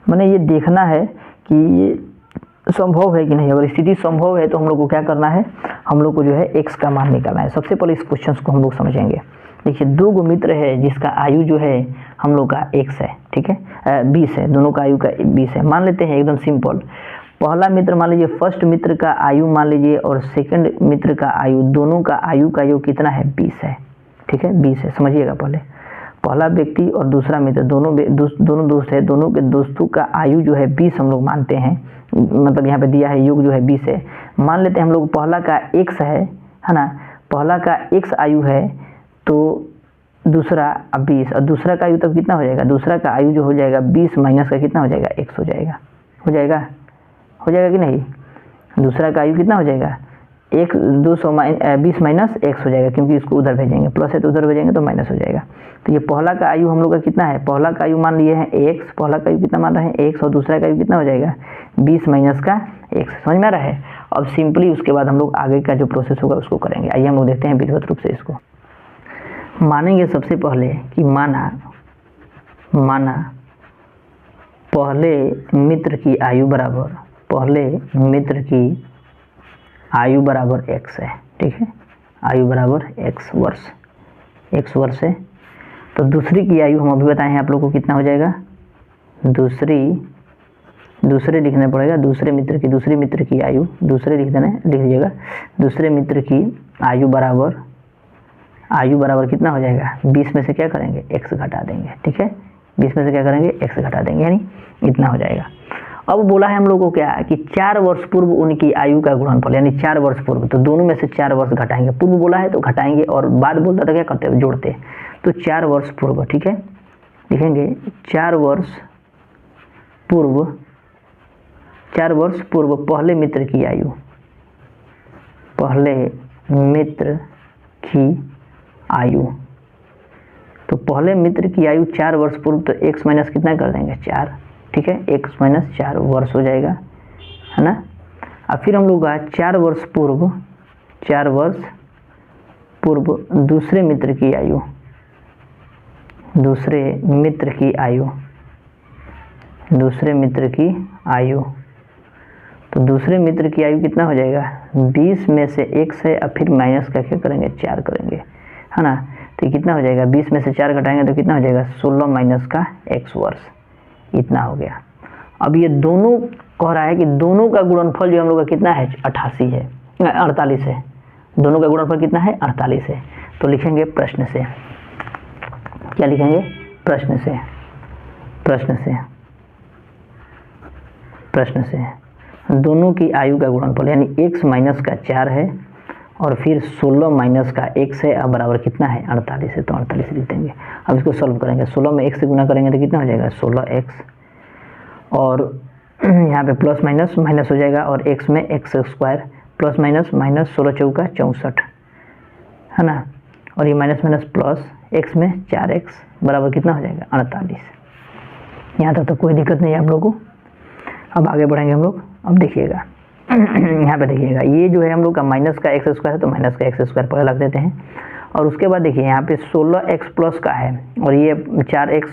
मैंने ये देखना है कि ये संभव है कि नहीं। अगर स्थिति संभव है तो हम लोग को क्या करना है, हम लोग को जो है x का मान निकालना है। सबसे पहले इस क्वेश्चन को हम लोग समझेंगे। देखिए 2 मित्र है जिसका आयु जो है हम लोग का x है, ठीक है, 20 है, दोनों का आयु का 20 है। मान लेते हैं एकदम सिंपल, पहला मित्र मान लीजिए, फर्स्ट मित्र का आयु मान लीजिए और सेकंड मित्र का आयु, दोनों का आयु का योग कितना है, 20 है, ठीक है, 20 है। समझिएगा, पहला व्यक्ति और दूसरा मित्र दोनों दोस्त है, दोनों के दोस्तों का आयु जो है 20 हम लोग मानते हैं, मतलब यहाँ पे दिया है योग जो है 20 है। मान लेते हैं हम लोग पहला का x है ना, पहला का x आयु है तो दूसरा 20, और दूसरा का आयु तब कितना हो जाएगा, दूसरा का आयु जो हो जाएगा 20 माइनस का कितना हो जाएगा, x हो जाएगा, हो जाएगा कि नहीं। दूसरा का आयु कितना हो जाएगा, 20 माइनस x हो जाएगा, क्योंकि इसको उधर भेजेंगे, प्लस है तो उधर भेजेंगे तो माइनस हो जाएगा। तो ये पहला का आयु हम लोग का कितना है, पहला का आयु मान लिए हैं x, पहला का आयु कितना मान रहे हैं x, और दूसरा का आयु कितना हो जाएगा 20 माइनस का x। समझ में आ रहा है। अब सिंपली उसके बाद हम लोग आगे का जो प्रोसेस होगा उसको करेंगे। आइए हम लोग देखते हैं विधिवत रूप से इसको मानेंगे। सबसे पहले कि माना पहले मित्र की आयु बराबर, पहले मित्र की आयु बराबर x है, ठीक है, आयु बराबर x वर्ष है। तो दूसरी की आयु हम अभी बताए हैं आप लोग को कितना हो जाएगा, दूसरी दूसरे लिखना पड़ेगा, दूसरे मित्र की आयु, दूसरे लिख देना, लिख दीजिएगा दूसरे मित्र की आयु बराबर कितना हो जाएगा, 20 में से क्या करेंगे, x घटा देंगे। ठीक है, 20 में से क्या करेंगे, x घटा देंगे, यानी इतना हो जाएगा। अब बोला है हम लोगों को क्या कि 4 वर्ष पूर्व उनकी आयु का गुणनफल, यानी 4 वर्ष पूर्व, तो दोनों में से 4 वर्ष घटाएंगे। पूर्व बोला है तो घटाएंगे, और बाद बोलता तो क्या करते हैं, जोड़ते। तो 4 वर्ष पूर्व, ठीक है, लिखेंगे 4 वर्ष पूर्व पहले मित्र की आयु, तो पहले मित्र की आयु 4 वर्ष पूर्व, तो x माइनस कितना कर देंगे, 4। ठीक है, x माइनस 4 वर्ष हो जाएगा, है ना। अब फिर हम लोग का 4 वर्ष पूर्व दूसरे मित्र की आयु, तो दूसरे मित्र की आयु कितना हो जाएगा, 20 में से x है, अब फिर माइनस का क्या करेंगे, 4 करेंगे, है ना। तो कितना हो जाएगा, 20 में से 4 घटाएंगे तो कितना हो जाएगा, 16 माइनस का x वर्ष, इतना हो गया। अब ये दोनों कह रहा है कि दोनों का गुणनफल जो हम लोग का कितना है, 48 है। दोनों का गुणनफल कितना है, 48 है। तो लिखेंगे प्रश्न से, क्या लिखेंगे, प्रश्न से दोनों की आयु का गुणनफल, यानी x माइनस का 4 है और फिर 16 माइनस का x है, अब बराबर कितना है, 48 है। तो 48 लिख देंगे। अब इसको सॉल्व करेंगे, 16 में x से गुना करेंगे तो कितना हो जाएगा, 16x, और यहाँ पे प्लस माइनस माइनस हो जाएगा, और x में x square, plus minus minus, 16 चौका 64, है ना, और ये माइनस माइनस प्लस, x में 4x बराबर कितना हो जाएगा, 48। यहाँ तक तो कोई दिक्कत नहीं है आप लोगों को। अब आगे बढ़ेंगे हम लोग। अब देखिएगा यहाँ पे देखिएगा, ये जो है हम लोग का माइनस का x स्क्वायर है, तो माइनस का x स्क्वायर पहले रख देते हैं। और उसके बाद देखिए यहाँ पे 16x प्लस का है और ये 4x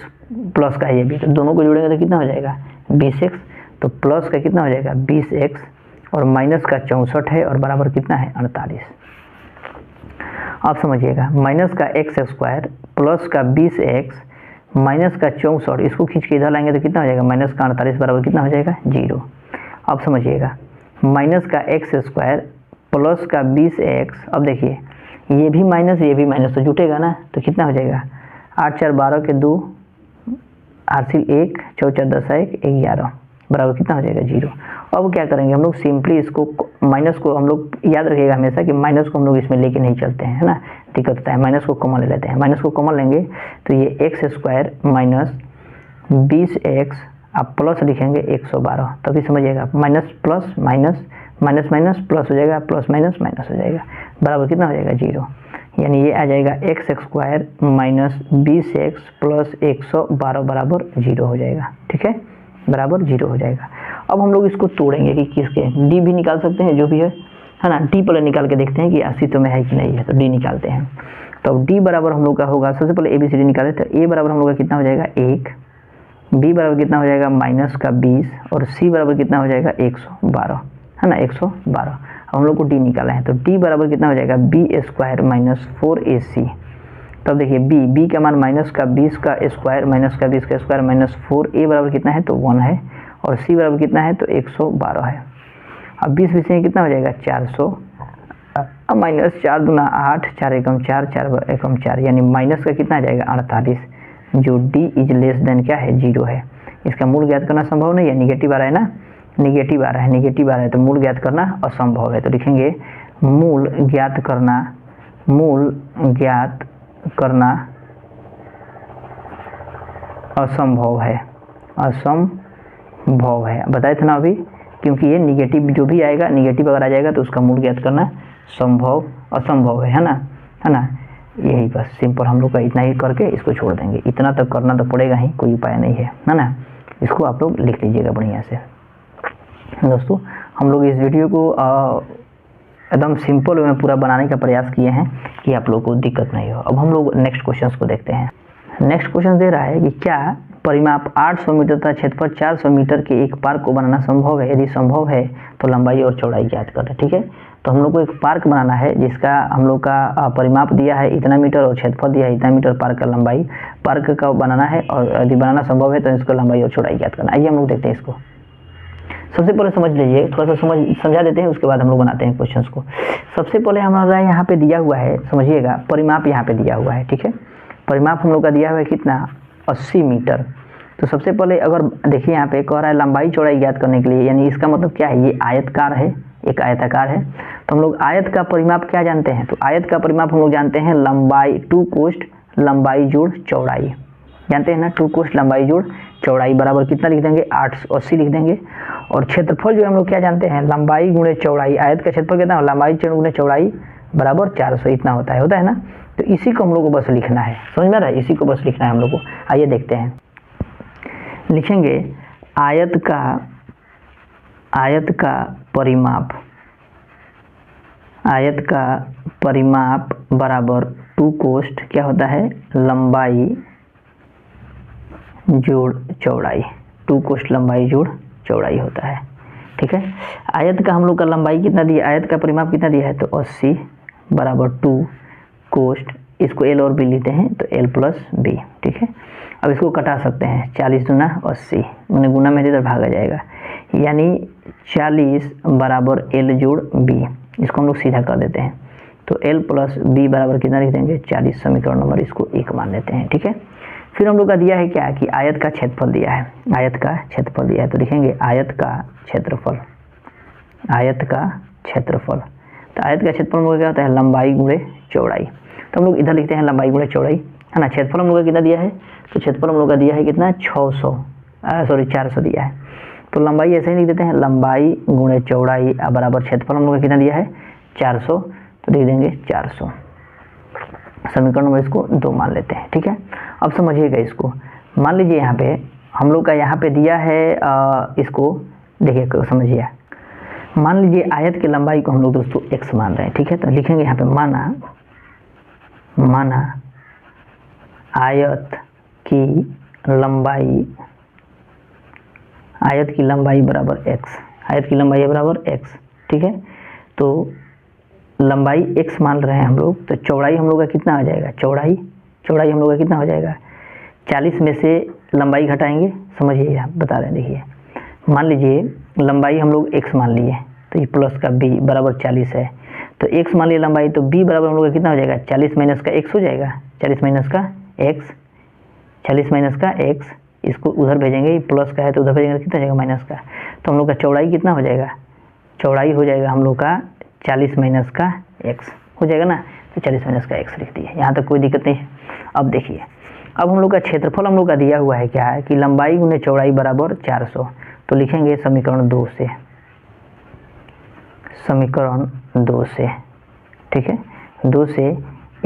प्लस का है ये भी, तो दोनों को जोड़ेंगे तो कितना हो जाएगा, 20x। तो प्लस का कितना हो जाएगा, 20x, और माइनस का 64 है, और बराबर कितना है, 48। आप समझिएगा, माइनस का x स्क्वायर प्लस का 20x माइनस का 64, इसको खींच के इधर लाएंगे तो कितना हो जाएगा, माइनस का 48 बराबर कितना हो जाएगा, 0। अब समझिएगा, माइनस का x स्क्वायर प्लस का 20x, अब देखिए ये भी माइनस तो जुटेगा ना, तो कितना हो जाएगा, 8 4 12 के 2, 8 1 4 4 10 1 11 बराबर कितना हो जाएगा, 0। अब क्या करेंगे हम लोग, सिंपली इसको माइनस को हम लोग याद रखिएगा हमेशा कि माइनस को हम लोग इसमें लेके नहीं चलते हैं, है ना, दिक्कत होता है। माइनस को कॉमन ले लेते हैं, माइनस को कॉमन लेंगे तो ये x स्क्वायर माइनस 20x, आप प्लस लिखेंगे 112, तभी समझिएगा, minus plus minus minus minus plus हो जाएगा, प्लस माइनस माइनस हो जाएगा, बराबर कितना हो जाएगा, 0। यानी ये आ जाएगा x square minus 20x plus 112 बराबर 0 हो जाएगा। ठीक है, बराबर 0 हो जाएगा। अब हम लोग इसको तोड़ेंगे कि किसके, d भी निकाल सकते हैं जो भी है ना, d पहले निकाल के देखते हैं कि अस्तित्व में है कि नहीं है, तो d निकालते हैं। तो d बराबर हम लोग का होगा, सबसे पहले ABCD निकाले, तो a बराबर हम लोग का कितना हो जाएगा, 1, b बराबर कितना हो जाएगा, माइनस का 20, और c बराबर कितना हो जाएगा, 112, है ना, 112। अब हम लोग को d निकाला है, तो d बराबर कितना हो जाएगा, b स्क्वायर माइनस 4ac। तब देखिए b का मान माइनस का 20 का स्क्वायर माइनस का 20 का स्क्वायर माइनस 4a बराबर कितना है, तो 1 है, और c बराबर कितना है, तो 112 है। अब 20 में कितना हो जाएगा, 400, अब माइनस 4 दूना 8, 4 एकम 4, 4 एकम 4, यानी माइनस का कितना आ जाएगा, 48, जो d इज लेस देन क्या है, 0 है। इसका मूल ज्ञात करना संभव नहीं है, निगेटिव आ रहा है ना, निगेटिव आ रहा है, तो मूल ज्ञात करना असंभव है। तो लिखेंगे मूल ज्ञात करना असंभव है, बताए थे ना अभी, क्योंकि ये निगेटिव जो भी आएगा, निगेटिव अगर आ जाएगा तो उसका मूल ज्ञात करना असंभव है ना, यही बस सिंपल हम लोग का इतना ही करके इसको छोड़ देंगे। इतना तक करना तो पड़ेगा ही, कोई उपाय नहीं है ना। इसको आप लोग लिख लीजिएगा बढ़िया से। दोस्तों हम लोग इस वीडियो को एकदम सिंपल वे में पूरा बनाने का प्रयास किए हैं कि आप लोग को दिक्कत नहीं हो। अब हम लोग नेक्स्ट क्वेश्चन को देखते हैं। नेक्स्ट क्वेश्चन दे रहा है कि क्या परिमाप 800 मीटर तथा क्षेत्रफल 400 मीटर के एक पार्क को बनाना संभव है, यदि संभव है तो लंबाई और चौड़ाई ज्ञात करें। ठीक है, तो हम लोग को एक पार्क बनाना है जिसका हम लोग का परिमाप दिया है इतना मीटर और क्षेत्रफल दिया है इतना मीटर, पार्क का लंबाई पार्क का बनाना है, और यदि बनाना संभव है तो इसको लंबाई और चौड़ाई ज्ञात करना। आइए हम लोग देखते हैं इसको। सबसे पहले समझ लीजिए, थोड़ा सा समझा देते हैं, उसके बाद हम लोग बनाते हैं क्वेश्चंस को। सबसे पहले हमारा यहाँ पे दिया हुआ है, समझिएगा, परिमाप यहाँ पे दिया हुआ है, ठीक है। परिमाप हम लोग का दिया हुआ है कितना, 80 मीटर। तो सबसे पहले अगर देखिए यहाँ पे कह रहा है लंबाई चौड़ाई ज्ञात करने के लिए, यानी इसका मतलब क्या है, ये आयतकार है, एक आयताकार है, तो हम लोग आयत का परिमाप क्या जानते हैं, तो आयत का परिमाप हम लोग जानते हैं लंबाई 2 कोष्ठ लंबाई जोड़ चौड़ाई, जानते हैं ना, 2 कोष्ठ लंबाई जोड़ चौड़ाई बराबर कितना लिख देंगे, 880 लिख देंगे। और क्षेत्रफल जो हम लोग क्या जानते हैं, लंबाई गुणे चौड़ाई, आयत का क्षेत्रफल कितना, लंबाई गुणे चौड़ाई बराबर 400, इतना होता है ना। तो इसी को हम लोग को बस लिखना है, समझ में आ रहा है, इसी को बस लिखना है हम लोग को। आइए देखते हैं, लिखेंगे आयत का परिमाप बराबर 2 कोष्ठ क्या होता है, लंबाई जोड़ चौड़ाई, 2 कोष्ठ लंबाई जोड़ चौड़ाई होता है, ठीक है। आयत का हम लोग का लंबाई कितना दिया, आयत का परिमाप कितना दिया है, तो 80 बराबर 2 कोष्ठ, इसको L और B लेते हैं तो L प्लस B, ठीक है। अब इसको कटा सकते हैं, 40 दूना 80, मैंने गुना में इधर भागा जाएगा, यानी 40 बराबर L जोड़ B, इसको हम लोग सीधा कर देते हैं, तो L प्लस B बराबर कितना लिख देंगे, 40, समीकरण नंबर इसको 1 मान लेते हैं, ठीक है। फिर हम लोग का दिया है क्या, कि आयत का क्षेत्रफल दिया है, आयत का क्षेत्रफल दिया है, तो लिखेंगे आयत का क्षेत्रफल, आयत का क्षेत्रफल। तो आयत का क्षेत्रफल हम लोग क्या होता है, लंबाई गुणे चौड़ाई, तो हम लोग इधर लिखते हैं लंबाई गुणे चौड़ाई, है ना। क्षेत्रफल हम लोग का कितना दिया है, तो क्षेत्रफल हम लोग का दिया है कितना, 400 दिया है, तो लंबाई ऐसे ही लिख देते हैं, लंबाई गुणे चौड़ाई बराबर क्षेत्रफल हम लोग का कितना दिया है, 400, तो लिख देंगे 400, समीकरण नंबर इसको 2 मान लेते हैं, ठीक है। अब समझिएगा इसको, मान लीजिए यहाँ पे हम लोग का यहाँ पे दिया है, इसको देखिए समझिए, मान लीजिए आयत की लंबाई को हम लोग दोस्तों x मान रहे हैं, ठीक है। तो लिखेंगे यहाँ पे माना आयत की लंबाई बराबर x, आयत की लंबाई बराबर x, ठीक है। तो लंबाई x मान रहे हैं हम लोग, तो चौड़ाई हम लोग का कितना आ जाएगा, चौड़ाई हम लोग का कितना हो जाएगा, 40 में से लंबाई घटाएंगे, समझिए आप बता रहे हैं, देखिए मान लीजिए लंबाई हम लोग x मान लिए, तो ये प्लस का b बराबर 40 है, तो x मान लिए लंबाई, तो b बराबर हम लोग का कितना हो जाएगा, 40 माइनस का x हो जाएगा, 40 माइनस का x, इसको उधर भेजेंगे, प्लस का है तो उधर भेजेंगे, कितना हो जाएगा, माइनस का, तो हम लोग का चौड़ाई कितना हो जाएगा, चौड़ाई हो जाएगा हम लोग का 40 माइनस का x हो जाएगा ना, तो 40 माइनस का x लिख दिए, यहाँ तक कोई दिक्कत नहीं है। अब देखिए, अब हम लोग का क्षेत्रफल हम लोग का दिया हुआ है क्या है, कि लंबाई गुणे चौड़ाई बराबर 400, तो लिखेंगे समीकरण 2 से, ठीक है, 2 से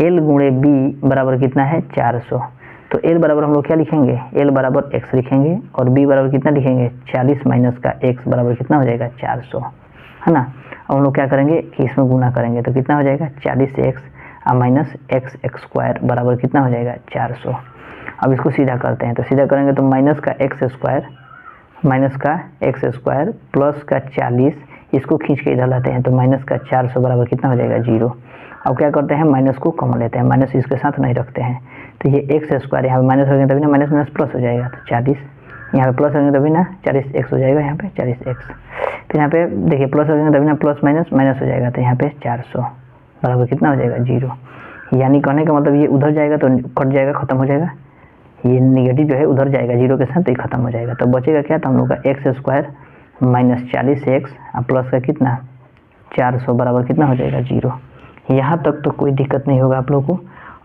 L गुणे B बराबर कितना है, 400, तो L बराबर हम लोग क्या लिखेंगे, L बराबर x लिखेंगे, और B बराबर कितना लिखेंगे, 40 माइनस का x बराबर कितना हो जाएगा, 400, है ना। अब हम लोग क्या करेंगे कि इसमें गुना करेंगे, तो कितना हो जाएगा, 40x माइनस x स्क्वायर बराबर कितना हो जाएगा, 400। अब इसको सीधा करते हैं, तो सीधा करेंगे तो माइनस का x स्क्वायर प्लस का 40, इसको खींच के इधर लाते हैं, तो माइनस का 400 बराबर कितना हो जाएगा, 0। अब क्या करते हैं, माइनस को कॉमन लेते हैं, माइनस इसके साथ नहीं रखते हैं, तो ये x स्क्वायर यहाँ पे माइनस हो गया, तभी ना माइनस प्लस हो जाएगा, तो 40 यहाँ पे प्लस हो गया, तभी ना 40x हो जाएगा, यहाँ पे 40x, फिर यहाँ पे देखिए प्लस हो जाएगा, तभी ना प्लस माइनस हो जाएगा, तो यहाँ पे 400 बराबर कितना हो जाएगा, 0। यानी कहने का मतलब ये उधर जाएगा तो कट जाएगा, खत्म हो जाएगा, ये निगेटिव जो है उधर जाएगा 0 के साथ, तो ये खत्म हो जाएगा, तो बचेगा क्या, तो हम लोग का x square minus 40x plus का कितना 400 बराबर कितना हो जाएगा, 0। यहाँ तक तो कोई दिक्कत नहीं होगा आप लोगों को।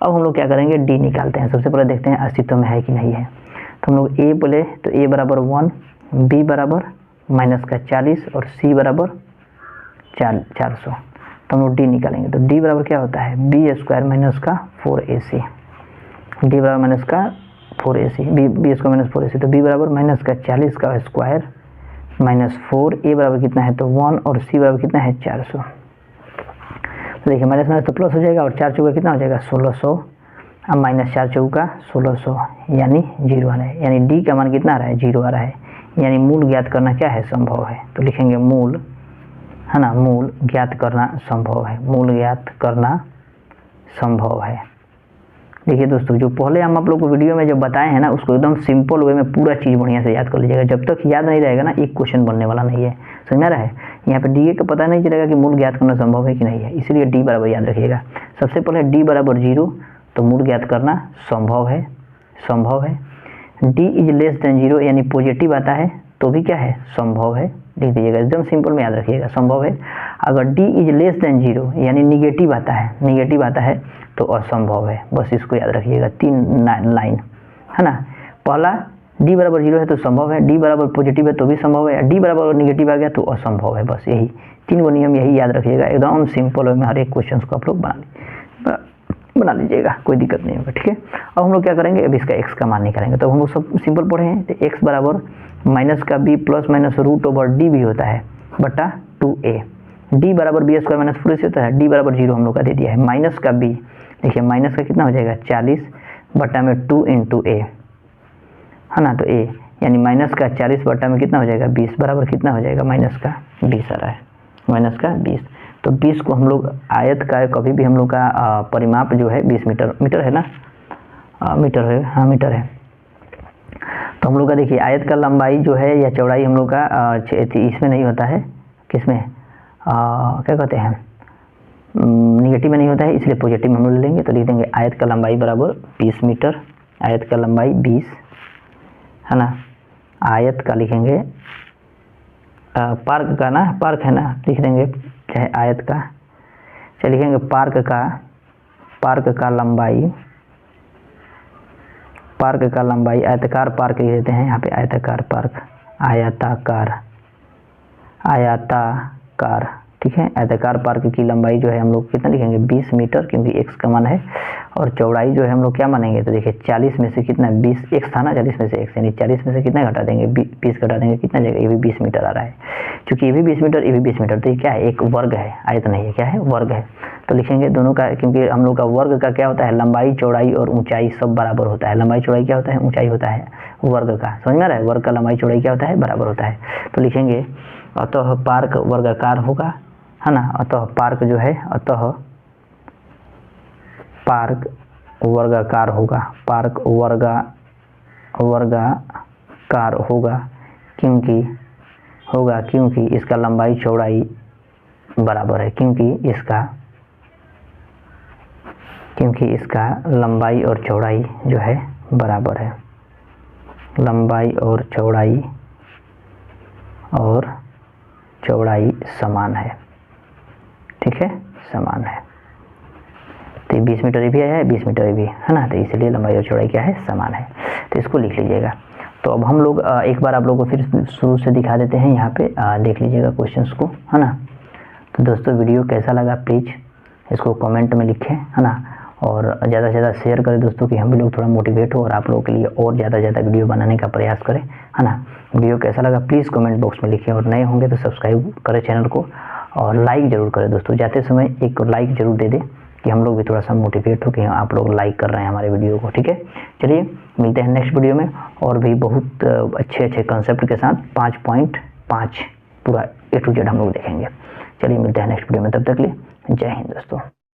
अब हम लोग क्या करेंगे, d निकालते हैं, सबसे पहले देखते हैं अस्तित्व में है कि नहीं है, तो हम लोग a बोले तो a बराबर 1, b बराबर माइनस का 40 और c बराबर 400, तो हम लोग d निकालेंगे, तो d बराबर क्या होता है, b स्क्वायर माइनस का 4ac, d बराबर माइनस का 4ac, b square minus 4ac, तो b बराबर माइनस का 40 का स्क्वायर माइनस 4, a बराबर कितना है, तो 1, और c बराबर कितना है, 400। तो देखिए माइनस माइनस तो प्लस हो जाएगा, और 4 चौका कितना हो जाएगा, 1600, अब माइनस 4 चौका 1600, यानी 0 आ रहा है, यानी d का मान कितना आ रहा है, 0 आ रहा है, यानी मूल ज्ञात करना क्या है, संभव है, तो लिखेंगे मूल, है ना, मूल ज्ञात करना संभव है, मूल ज्ञात करना संभव है, देखिए दोस्तों, जो पहले हम आप लोग को वीडियो में जब बताए हैं ना, उसको एकदम सिंपल वे में पूरा चीज़ बढ़िया से याद कर लीजिएगा। जब तक याद नहीं रहेगा ना, एक क्वेश्चन बनने वाला नहीं है। समझ में आ रहा है? यहाँ पे डी का पता नहीं चलेगा कि मूल ज्ञात करना संभव है कि नहीं है, इसीलिए डी बराबर याद रखिएगा। सबसे पहले डी बराबर 0, तो मूल ज्ञात करना संभव है, संभव है। डी इज लेस देन 0 यानी पॉजिटिव आता है तो भी क्या है, संभव है। लिख दीजिएगा, एकदम सिंपल में याद रखिएगा, संभव है। अगर डी इज लेस देन 0 यानी निगेटिव आता है, निगेटिव आता है तो असंभव है। बस इसको याद रखिएगा, 3 लाइन है ना। पहला डी बराबर 0 है तो संभव है, डी बराबर पॉजिटिव है तो भी संभव है, डी बराबर निगेटिव आ गया तो असंभव है। बस यही 3 गो नियम यही याद रखिएगा, एकदम सिंपल वे में हर एक क्वेश्चन को आप लोग बना लीजिएगा, कोई दिक्कत नहीं होगा। ठीक है, अब हम लोग क्या करेंगे, अब इसका एक्स का मान निकालेंगे। तो हम लोग सब सिंपल पढ़े हैं, तो एक्स बराबर माइनस का b plus minus root over d भी होता है बटा 2a। डी बराबर बी स्क्वायर माइनस 4 से होता है, डी बराबर 0 हम लोग का दे दिया है। माइनस का बी, देखिए माइनस का कितना हो जाएगा 40 बटा में 2 इंटू ए है ना। तो ए यानी माइनस का 40 बटा में कितना हो जाएगा 20 बराबर कितना हो जाएगा माइनस का 20 आ रहा है, माइनस का 20। तो 20 को हम लोग आयत का कभी भी हम लोग का परिमाप जो है 20 मीटर, मीटर है ना, मीटर है, हाँ मीटर है। तो हम लोग का देखिए आयत का लंबाई जो है या चौड़ाई हम लोग का इसमें नहीं होता है, किसमें क्या कहते हैं, निगेटिव में नहीं होता है, इसलिए पॉजिटिव में हम लोग ले लेंगे। तो लिख देंगे आयत का लंबाई बराबर 20 मीटर, आयत का लंबाई 20 है ना। आयत का लिखेंगे पार्क का ना, पार्क है ना, लिख देंगे चाहे आयत का, चाहे लिखेंगे पार्क का लंबाई, पार्क का लंबाई, आयताकार पार्क लिख देते हैं यहाँ पे, आयताकार पार्क, आयताकार, आयताकार, ठीक है। आयताकार पार्क की लंबाई जो है हम लोग कितना लिखेंगे 20 मीटर, क्योंकि एक्स का मान है। और चौड़ाई जो है हम लोग क्या मानेंगे, तो देखिए 40 में से कितना 20, एक्स था ना, 40 में से एक्स, यानी 40 में से कितना घटा देंगे 20 घटा देंगे, कितना जाएगा, ये भी 20 मीटर आ रहा है। क्योंकि ये भी 20 मीटर, ये भी 20 मीटर, तो ये क्या है, एक वर्ग है, आयत नहीं है, क्या है, वर्ग है। तो लिखेंगे दोनों का, क्योंकि हम लोग का वर्ग का क्या होता है, लंबाई चौड़ाई और ऊंचाई सब बराबर होता है। लंबाई चौड़ाई क्या होता है, ऊंचाई होता है वर्ग का, समझ में आ रहा है, वर्ग का लंबाई चौड़ाई क्या होता है, बराबर होता है। तो लिखेंगे अतः पार्क वर्गाकार होगा, है ना। अतः पार्क जो है, अतः पार्क वर्गाकार होगा, पार्क वर्गाकार होगा, क्योंकि इसका लंबाई चौड़ाई बराबर है, क्योंकि इसका लंबाई और चौड़ाई जो है बराबर है, लंबाई और चौड़ाई समान है, ठीक है, समान है। तो 20 मीटर भी आया है, 20 मीटर भी है ना, तो इसलिए लंबाई और चौड़ाई क्या है, समान है। तो इसको लिख लीजिएगा। तो अब हम लोग एक बार आप लोगों को फिर शुरू से दिखा देते हैं, यहाँ पे देख लीजिएगा क्वेश्चंस को, है ना। तो दोस्तों वीडियो कैसा लगा प्लीज़ इसको कमेंट में लिखें, है ना। और ज़्यादा से ज़्यादा शेयर करें दोस्तों, कि हम भी लोग थोड़ा मोटिवेट हो और आप लोगों के लिए और ज़्यादा से ज़्यादा वीडियो बनाने का प्रयास करें, है ना। वीडियो कैसा लगा प्लीज़ कमेंट बॉक्स में लिखें, और नए होंगे तो सब्सक्राइब करें चैनल को, और लाइक ज़रूर करें दोस्तों। जाते समय एक लाइक ज़रूर दे दें, कि हम लोग भी थोड़ा सा मोटिवेट हो कि आप लोग लाइक कर रहे हैं हमारे वीडियो को, ठीक है। चलिए मिलते हैं नेक्स्ट वीडियो में, और भी बहुत अच्छे कंसेप्ट के साथ 5.5 पूरा A to Z हम लोग देखेंगे। चलिए मिलते हैं नेक्स्ट वीडियो में, तब तक के लिए जय हिंद दोस्तों।